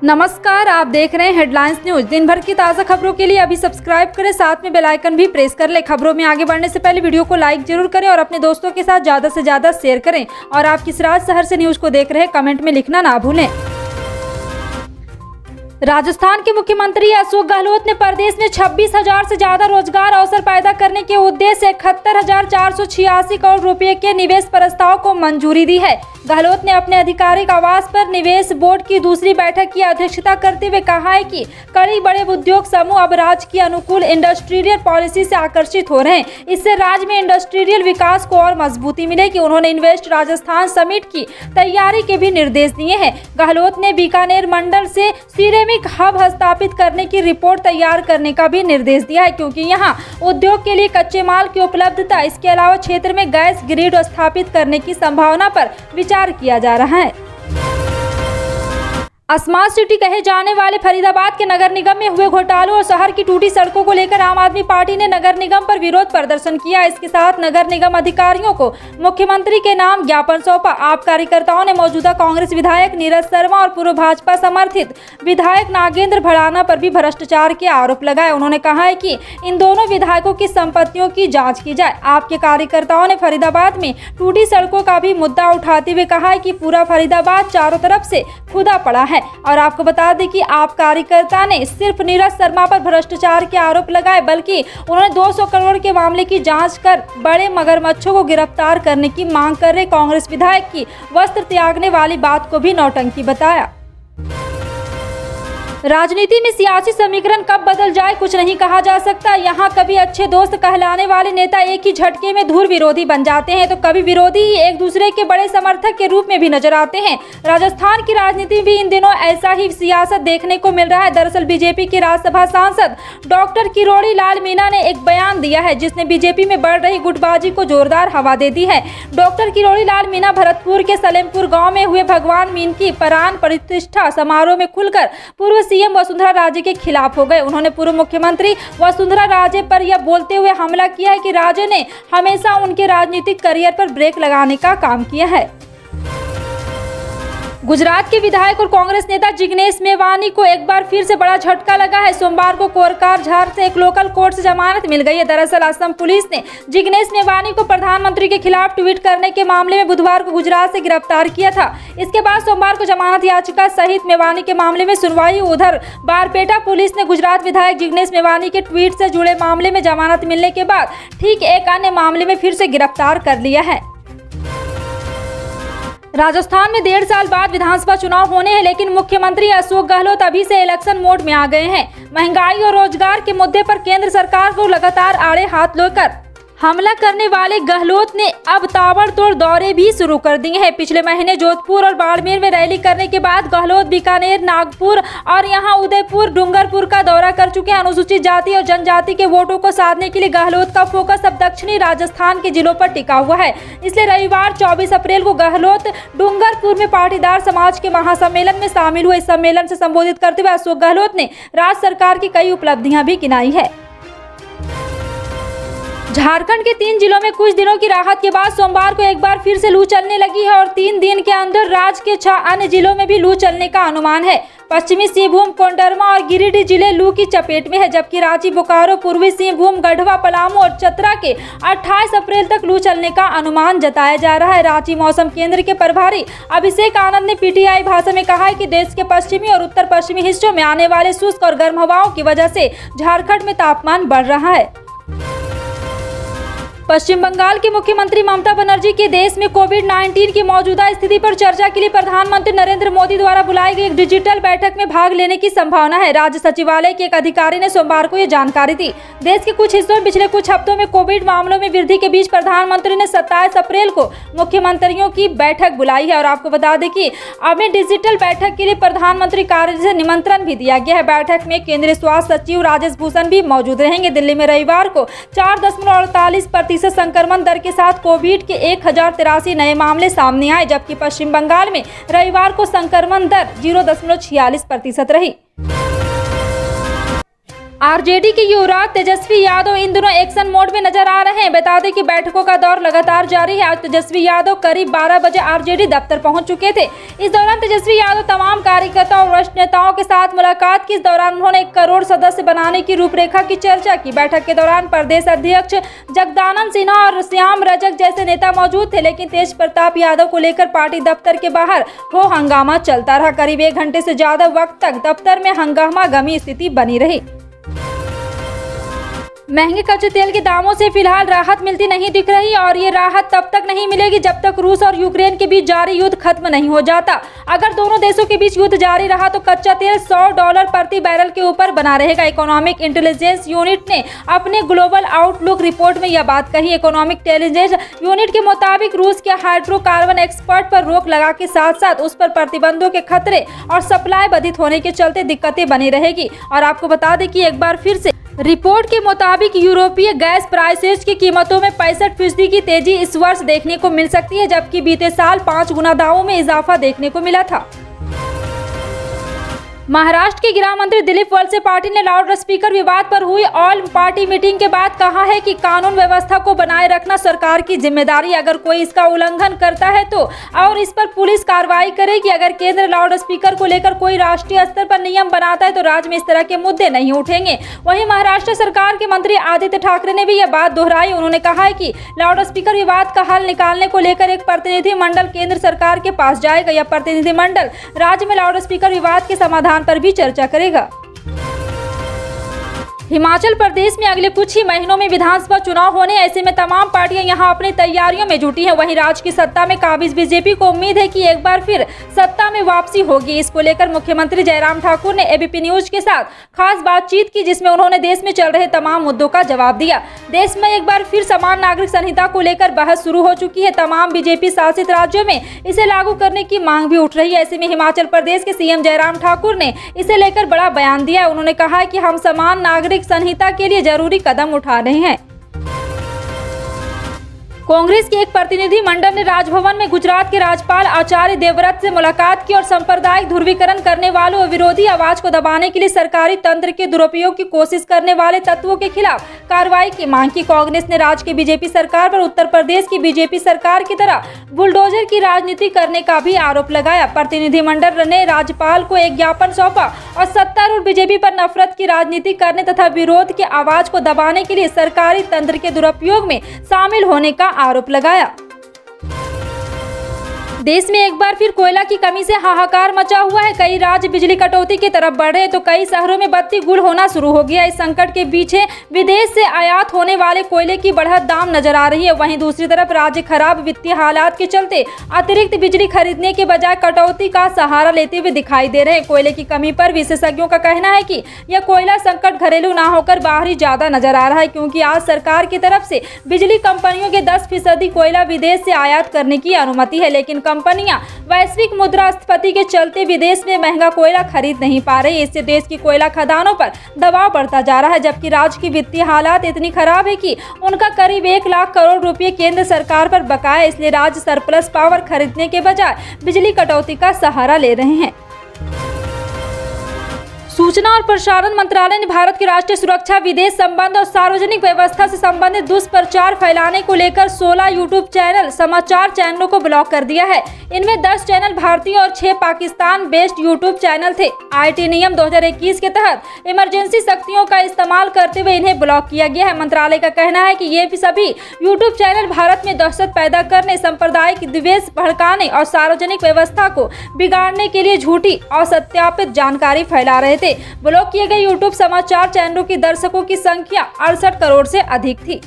नमस्कार, आप देख रहे हैं हेडलाइंस न्यूज। दिन भर की ताज़ा खबरों के लिए अभी सब्सक्राइब करें, साथ में बेल आइकन भी प्रेस कर लें। खबरों में आगे बढ़ने से पहले वीडियो को लाइक जरूर करें और अपने दोस्तों के साथ ज़्यादा से ज़्यादा शेयर करें। और आप किस राज्य शहर से न्यूज को देख रहे हैं, कमेंट में लिखना ना भूलें। राजस्थान के मुख्यमंत्री अशोक गहलोत ने प्रदेश में 26,000 से ज्यादा रोजगार अवसर पैदा करने के उद्देश्य से 71,486 करोड़ रुपए के निवेश प्रस्ताव को मंजूरी दी है। गहलोत ने अपने आधिकारिक आवास पर निवेश बोर्ड की दूसरी बैठक की अध्यक्षता करते हुए कहा है कि कई बड़े उद्योग समूह अब राज्य की अनुकूल इंडस्ट्रियल पॉलिसी से आकर्षित हो रहे हैं। इससे राज्य में इंडस्ट्रियल विकास को और मजबूती मिलेगी। उन्होंने इन्वेस्ट राजस्थान समिट की तैयारी के भी निर्देश दिए हैं। गहलोत ने बीकानेर मंडल से सिरेमिक हब स्थापित करने की रिपोर्ट तैयार करने का भी निर्देश दिया है, क्योंकि यहाँ उद्योग के लिए कच्चे माल की उपलब्धता, इसके अलावा क्षेत्र में गैस ग्रिड स्थापित करने की संभावना पर विचार किया जा रहा है। स्मार्ट सिटी कहे जाने वाले फरीदाबाद के नगर निगम में हुए घोटालों और शहर की टूटी सड़कों को लेकर आम आदमी पार्टी ने नगर निगम पर विरोध प्रदर्शन किया। इसके साथ नगर निगम अधिकारियों को मुख्यमंत्री के नाम ज्ञापन सौंपा। आप कार्यकर्ताओं ने मौजूदा कांग्रेस विधायक नीरज शर्मा और पूर्व भाजपा समर्थित विधायक नागेंद्र भड़ाना पर भी भ्रष्टाचार के आरोप लगाए। उन्होंने कहा है कि इन दोनों विधायकों की संपत्तियों की जाँच की जाए। आपके कार्यकर्ताओं ने फरीदाबाद में टूटी सड़कों का भी मुद्दा उठाते हुए कहा है कि पूरा फरीदाबाद चारों तरफ से खुदा पड़ा है। और आपको बता दें कि आप कार्यकर्ता ने सिर्फ नीरज शर्मा पर भ्रष्टाचार के आरोप लगाए, बल्कि उन्होंने 200 करोड़ के मामले की जांच कर बड़े मगरमच्छों को गिरफ्तार करने की मांग कर रहे कांग्रेस विधायक की वस्त्र त्यागने वाली बात को भी नौटंकी बताया। राजनीति में सियासी समीकरण कब बदल जाए कुछ नहीं कहा जा सकता। यहाँ कभी अच्छे दोस्त कहलाने वाले नेता एक ही झटके में धुर विरोधी बन जाते हैं, तो कभी विरोधी ही एक दूसरे के बड़े समर्थक के रूप में भी नजर आते हैं। राजस्थान की राजनीति भी इन दिनों ऐसा ही सियासत देखने को मिल रहा है। दरअसल बीजेपी के राज्यसभा सांसद डॉक्टर किरोड़ी लाल मीणा ने एक बयान दिया है, जिसने बीजेपी में बढ़ रही गुटबाजी को जोरदार हवा दे दी है। डॉक्टर किरोड़ी लाल मीणा भरतपुर के सलेमपुर गाँव में हुए भगवान मीन की प्राण प्रतिष्ठा समारोह में खुलकर पूर्व सीएम वसुंधरा राजे के खिलाफ हो गए। उन्होंने पूर्व मुख्यमंत्री वसुंधरा राजे पर यह बोलते हुए हमला किया है कि राजे ने हमेशा उनके राजनीतिक करियर पर ब्रेक लगाने का काम किया है। गुजरात के विधायक और कांग्रेस नेता जिग्नेश मेवानी को एक बार फिर से बड़ा झटका लगा है। सोमवार को कोरकार झार से एक लोकल कोर्ट से जमानत मिल गई है। दरअसल असम पुलिस ने जिग्नेश मेवानी को प्रधानमंत्री के खिलाफ ट्वीट करने के मामले में बुधवार को गुजरात से गिरफ्तार किया था। इसके बाद सोमवार को जमानत याचिका सहित मेवानी के मामले में सुनवाई। उधर बारपेटा पुलिस ने गुजरात विधायक जिग्नेश मेवानी के ट्वीट से जुड़े मामले में जमानत मिलने के बाद ठीक एक अन्य मामले में फिर से गिरफ्तार कर लिया है। राजस्थान में 1.5 साल बाद विधानसभा चुनाव होने हैं, लेकिन मुख्यमंत्री अशोक गहलोत अभी से इलेक्शन मोड में आ गए हैं। महंगाई और रोजगार के मुद्दे पर केंद्र सरकार को लगातार आड़े हाथ लेकर हमला करने वाले गहलोत ने अब ताबड़तोड़ दौरे भी शुरू कर दिए हैं। पिछले महीने जोधपुर और बाड़मेर में रैली करने के बाद गहलोत बीकानेर, नागपुर और यहां उदयपुर, डूंगरपुर का दौरा कर चुके हैं। अनुसूचित जाति और जनजाति के वोटों को साधने के लिए गहलोत का फोकस अब दक्षिणी राजस्थान के जिलों पर टिका हुआ है। इसलिए रविवार 24 अप्रैल को गहलोत डूंगरपुर में पाटीदार समाज के महासम्मेलन में शामिल हुए। इस सम्मेलन से संबोधित करते हुए अशोक गहलोत ने राज्य सरकार की कई उपलब्धियां भी गिनाई है। झारखंड के 3 जिलों में कुछ दिनों की राहत के बाद सोमवार को एक बार फिर से लू चलने लगी है और 3 दिन के अंदर राज्य के 6 अन्य जिलों में भी लू चलने का अनुमान है। पश्चिमी सिंहभूम, कोंडरमा और गिरिडीह जिले लू की चपेट में है, जबकि रांची, बोकारो, पूर्वी सिंहभूम, गढ़वा, पलामू और चतरा के 28 अप्रैल तक लू चलने का अनुमान जताया जा रहा है। रांची मौसम केंद्र के प्रभारी अभिषेक आनंद ने पीटीआई भाषा में कहा है कि देश के पश्चिमी और उत्तर पश्चिमी हिस्सों में आने वाले शुष्क और गर्म हवाओं की वजह से झारखंड में तापमान बढ़ रहा है। पश्चिम बंगाल की मुख्यमंत्री ममता बनर्जी के देश में कोविड-19 की मौजूदा स्थिति पर चर्चा के लिए प्रधानमंत्री नरेंद्र मोदी द्वारा बुलाई गई एक डिजिटल बैठक में भाग लेने की संभावना है। राज्य सचिवालय के एक अधिकारी ने सोमवार को यह जानकारी दी। देश के कुछ हिस्सों में पिछले कुछ हफ्तों में कोविड मामलों में वृद्धि के बीच प्रधानमंत्री ने 27 अप्रैल को मुख्यमंत्रियों की बैठक बुलाई है। और आपको बता दें कि अभी डिजिटल बैठक के लिए प्रधानमंत्री कार्यालय से निमंत्रण भी दिया गया है। बैठक में केंद्रीय स्वास्थ्य सचिव राजेश भूषण भी मौजूद रहेंगे। दिल्ली में रविवार को 4.48% संक्रमण दर के साथ कोविड के 1083 नए मामले सामने आए, जबकि पश्चिम बंगाल में रविवार को संक्रमण दर 0.46% रही। आरजेडी के युवराज तेजस्वी यादव इन दिनों एक्शन मोड में नजर आ रहे हैं। बता दें कि बैठकों का दौर लगातार जारी है। आज तेजस्वी यादव करीब 12 बजे आरजेडी दफ्तर पहुंच चुके थे। इस दौरान तेजस्वी यादव तमाम कार्यकर्ताओं और वरिष्ठ नेताओं के साथ मुलाकात की। इस दौरान उन्होंने 1 करोड़ सदस्य बनाने की रूपरेखा की चर्चा की। बैठक के दौरान प्रदेश अध्यक्ष जगदानंद सिन्हा और श्याम रजक जैसे नेता मौजूद थे, लेकिन तेज प्रताप यादव को लेकर पार्टी दफ्तर के बाहर हो हंगामा चलता रहा। करीब 1 घंटे से ज्यादा वक्त तक दफ्तर में हंगामा गमी स्थिति बनी रही। महंगे कच्चे तेल के दामों से फिलहाल राहत मिलती नहीं दिख रही और ये राहत तब तक नहीं मिलेगी जब तक रूस और यूक्रेन के बीच जारी युद्ध खत्म नहीं हो जाता। अगर दोनों देशों के बीच युद्ध जारी रहा तो कच्चा तेल $100 प्रति बैरल के ऊपर बना रहेगा। इकोनॉमिक इंटेलिजेंस यूनिट ने अपने ग्लोबल आउटलुक रिपोर्ट में यह बात कही। इकोनॉमिक इंटेलिजेंस यूनिट के मुताबिक रूस के हाइड्रोकार्बन एक्सपोर्ट पर रोक लगा के साथ साथ उस पर प्रतिबंधों के खतरे और सप्लाई बाधित होने के चलते दिक्कतें बनी रहेगी। और आपको बता दें कि एक बार फिर से रिपोर्ट के मुताबिक यूरोपीय गैस प्राइसेस की कीमतों में 65% की तेजी इस वर्ष देखने को मिल सकती है, जबकि बीते साल 5 गुना दामों में इजाफा देखने को मिला था। महाराष्ट्र के गृह मंत्री दिलीप वळसे पाटिल ने लाउड स्पीकर विवाद पर हुई ऑल पार्टी मीटिंग के बाद कहा है कि कानून व्यवस्था को बनाए रखना सरकार की जिम्मेदारी। अगर कोई इसका उल्लंघन करता है तो और इस पर पुलिस कार्रवाई करेगी। अगर केंद्र लाउड स्पीकर को लेकर कोई राष्ट्रीय स्तर पर नियम बनाता है तो राज्य में इस तरह के मुद्दे नहीं उठेंगे। वहीं महाराष्ट्र सरकार के मंत्री आदित्य ठाकरे ने भी यह बात दोहराई। उन्होंने कहा है कि लाउड स्पीकर विवाद का हल निकालने को लेकर एक प्रतिनिधि मंडल केंद्र सरकार के पास जाएगा। यह प्रतिनिधि मंडल राज्य में लाउड स्पीकर विवाद के समाधान पर भी चर्चा करेगा। हिमाचल प्रदेश में अगले कुछ ही महीनों में विधानसभा चुनाव होने, ऐसे में तमाम पार्टियां यहां अपनी तैयारियों में जुटी हैं। वहीं राज्य की सत्ता में काबिज बीजेपी को उम्मीद है कि एक बार फिर सत्ता में वापसी होगी। इसको लेकर मुख्यमंत्री जयराम ठाकुर ने एबीपी न्यूज के साथ खास बातचीत की, जिसमें उन्होंने देश में चल रहे तमाम मुद्दों का जवाब दिया। देश में एक बार फिर समान नागरिक संहिता को लेकर बहस शुरू हो चुकी है। तमाम बीजेपी शासित राज्यों में इसे लागू करने की मांग भी उठ रही है। ऐसे में हिमाचल प्रदेश के सीएम जयराम ठाकुर ने इसे लेकर बड़ा बयान दिया। उन्होंने कहा है कि हम समान नागरिक संहिता के लिए जरूरी कदम उठा रहे हैं। कांग्रेस के एक प्रतिनिधि मंडल ने राजभवन में गुजरात के राज्यपाल आचार्य देवव्रत से मुलाकात की और सांप्रदायिक ध्रुवीकरण करने वालों और विरोधी आवाज को दबाने के लिए सरकारी तंत्र के दुरुपयोग की कोशिश करने वाले तत्वों के खिलाफ कार्रवाई की मांग की। कांग्रेस ने राज्य की बीजेपी सरकार पर उत्तर प्रदेश की बीजेपी सरकार की तरह बुलडोजर की राजनीति करने का भी आरोप लगाया। प्रतिनिधिमंडल ने राज्यपाल को एक ज्ञापन सौंपा और सत्तारूढ़ बीजेपी पर नफरत की राजनीति करने तथा विरोध की आवाज को दबाने के लिए सरकारी तंत्र के दुरुपयोग में शामिल होने का आरोप लगाया। देश में एक बार फिर कोयला की कमी से हाहाकार मचा हुआ है। कई राज्य बिजली कटौती की तरफ बढ़ रहे हैं तो कई शहरों में बत्ती गुल होना शुरू हो गया। इस संकट के पीछे विदेश से आयात होने वाले कोयले की बढ़त दाम नजर आ रही है। वहीं दूसरी तरफ राज्य खराब वित्तीय हालात के चलते अतिरिक्त बिजली खरीदने के बजाय कटौती का सहारा लेते हुए दिखाई दे रहे हैं। कोयले की कमी पर विशेषज्ञों का कहना है कि यह कोयला संकट घरेलू ना होकर बाहरी ज्यादा नजर आ रहा है, क्योंकि आज सरकार की तरफ से बिजली कंपनियों के 10% कोयला विदेश से आयात करने की अनुमति है, लेकिन कंपनियां वैश्विक मुद्रास्फीति के चलते विदेश में महंगा कोयला खरीद नहीं पा रही। इससे देश की कोयला खदानों पर दबाव बढ़ता जा रहा है, जबकि राज्य की वित्तीय हालात इतनी खराब है कि उनका करीब 1 लाख करोड़ रुपए केंद्र सरकार पर बकाया। इसलिए राज्य सरप्लस पावर खरीदने के बजाय बिजली कटौती का सहारा ले रहे हैं। सूचना और प्रसारण मंत्रालय ने भारत की राष्ट्रीय सुरक्षा, विदेश संबंध और सार्वजनिक व्यवस्था से संबंधित दुष्प्रचार फैलाने को लेकर 16 यूट्यूब चैनल समाचार चैनलों को ब्लॉक कर दिया है। इनमें 10 चैनल भारतीय और 6 पाकिस्तान बेस्ड यूट्यूब चैनल थे। आईटी नियम 2021 के तहत इमरजेंसी शक्तियों का इस्तेमाल करते हुए इन्हें ब्लॉक किया गया है। मंत्रालय का कहना है कि ये सभी यूट्यूब चैनल भारत में दहशत पैदा करने, सांप्रदायिक द्वेष भड़काने और सार्वजनिक व्यवस्था को बिगाड़ने के लिए झूठी और सत्यापित जानकारी फैला रहे थे। ब्लॉक किए गए यूट्यूब समाचार चैनलों की दर्शकों की संख्या 68 करोड़ से अधिक थी।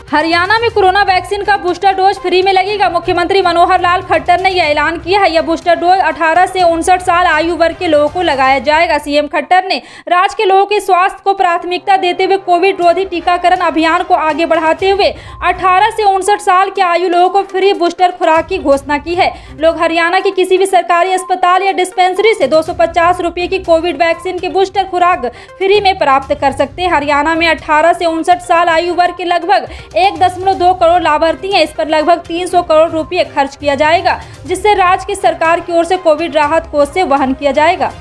हरियाणा में कोरोना वैक्सीन का बूस्टर डोज फ्री में लगेगा। मुख्यमंत्री मनोहर लाल खट्टर ने यह ऐलान किया है। यह बूस्टर डोज 18 से 59 साल आयु वर्ग के लोगों को लगाया जाएगा। सीएम खट्टर ने राज्य के लोगों के स्वास्थ्य को प्राथमिकता देते हुए कोविड रोधी टीकाकरण अभियान को आगे बढ़ाते हुए 18 से 59 साल के आयु लोगों को फ्री बूस्टर खुराक की घोषणा की है। लोग हरियाणा के किसी भी सरकारी अस्पताल या डिस्पेंसरी से 250 रुपये की कोविड वैक्सीन की बूस्टर खुराक फ्री में प्राप्त कर सकते हैं। हरियाणा में 18 से 59 साल आयु वर्ग के लगभग 1.2 करोड़ लाभार्थी हैं। इस पर लगभग 300 करोड़ रुपए खर्च किया जाएगा, जिससे राज्य की सरकार की ओर से कोविड राहत कोष से वहन किया जाएगा।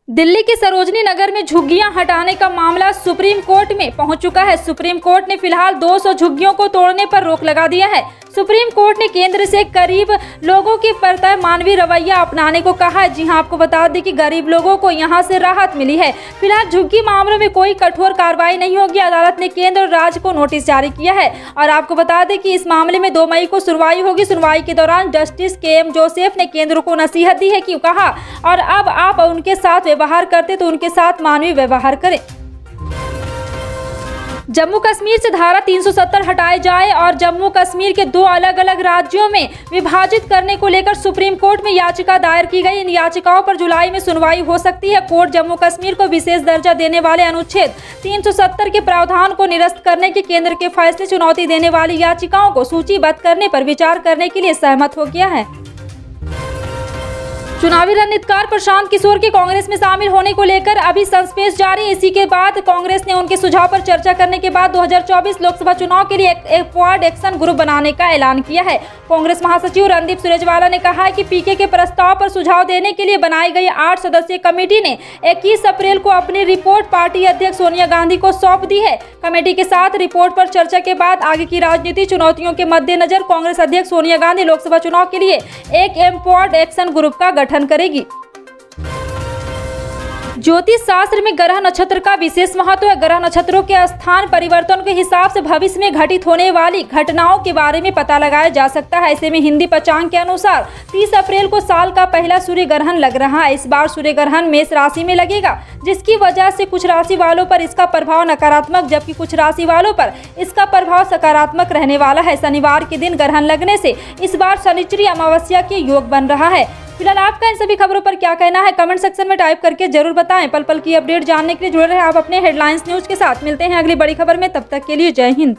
दिल्ली के सरोजनी नगर में झुग्गियां हटाने का मामला सुप्रीम कोर्ट में पहुंच चुका है। सुप्रीम कोर्ट ने फिलहाल 200 झुग्गियों को तोड़ने पर रोक लगा दिया है। सुप्रीम कोर्ट ने केंद्र से गरीब लोगों के प्रति मानवीय रवैया अपनाने को कहा है। जी हां, आपको बता दें कि गरीब लोगों को यहां से राहत मिली है। फिलहाल झुग्गी मामलों में कोई कठोर कार्रवाई नहीं होगी। अदालत ने केंद्र और राज्य को नोटिस जारी किया है और आपको बता दें कि इस मामले में 2 मई को सुनवाई होगी। सुनवाई के दौरान जस्टिस KM जोसेफ ने केंद्र को नसीहत दी है कि कहा और अब आप उनके साथ व्यवहार करते तो उनके साथ मानवीय व्यवहार करें। जम्मू कश्मीर से धारा 370 हटाए जाए और जम्मू कश्मीर के 2 अलग अलग राज्यों में विभाजित करने को लेकर सुप्रीम कोर्ट में याचिका दायर की गई। इन याचिकाओं पर जुलाई में सुनवाई हो सकती है। कोर्ट जम्मू कश्मीर को विशेष दर्जा देने वाले अनुच्छेद 370 के प्रावधान को निरस्त करने के केंद्र के फैसले चुनौती देने वाली याचिकाओं को सूचीबद्ध करने पर विचार करने के लिए सहमत हो गया है। चुनावी रणनीतिकार प्रशांत किशोर के कांग्रेस में शामिल होने को लेकर अभी संस्पेश जारी है। इसी के बाद कांग्रेस ने उनके सुझाव पर चर्चा करने के बाद 2024 लोकसभा चुनाव के लिए एक क्वाड एक्शन ग्रुप बनाने का ऐलान किया है। कांग्रेस महासचिव रणदीप सुरजेवाला ने कहा है कि पीके के प्रस्ताव पर सुझाव देने के लिए बनाई गई 8 सदस्यीय कमेटी ने 21 अप्रैल को अपनी रिपोर्ट पार्टी अध्यक्ष सोनिया गांधी को सौंप दी है। कमेटी के साथ रिपोर्ट पर चर्चा के बाद आगे की राजनीति चुनौतियों के मद्देनजर कांग्रेस अध्यक्ष सोनिया गांधी लोकसभा चुनाव के लिए एक क्वाड एक्शन ग्रुप का गठन करेगी। ज्योतिष शास्त्र में ग्रह नक्षत्र का विशेष महत्व है। ग्रह नक्षत्रों के स्थान परिवर्तन के हिसाब से भविष्य में घटित होने वाली घटनाओं के बारे में पता लगाया जा सकता है। ऐसे में हिंदी पंचांग के अनुसार 30 अप्रैल को साल का पहला सूर्य ग्रहण लग रहा है। इस बार सूर्य ग्रहण मेष राशि में लगेगा, जिसकी वजह से कुछ राशि वालों पर इसका प्रभाव नकारात्मक जबकि कुछ राशि वालों पर इसका प्रभाव सकारात्मक रहने वाला है। शनिवार के दिन ग्रहण लगने से इस बार शनिचरी अमावस्या के योग बन रहा है। फिलहाल आपका इन सभी खबरों पर क्या कहना है, कमेंट सेक्शन में टाइप करके जरूर बताएं। पल पल की अपडेट जानने के लिए जुड़े रहें आप अपने हेडलाइंस न्यूज के साथ। मिलते हैं अगली बड़ी खबर में, तब तक के लिए जय हिंद।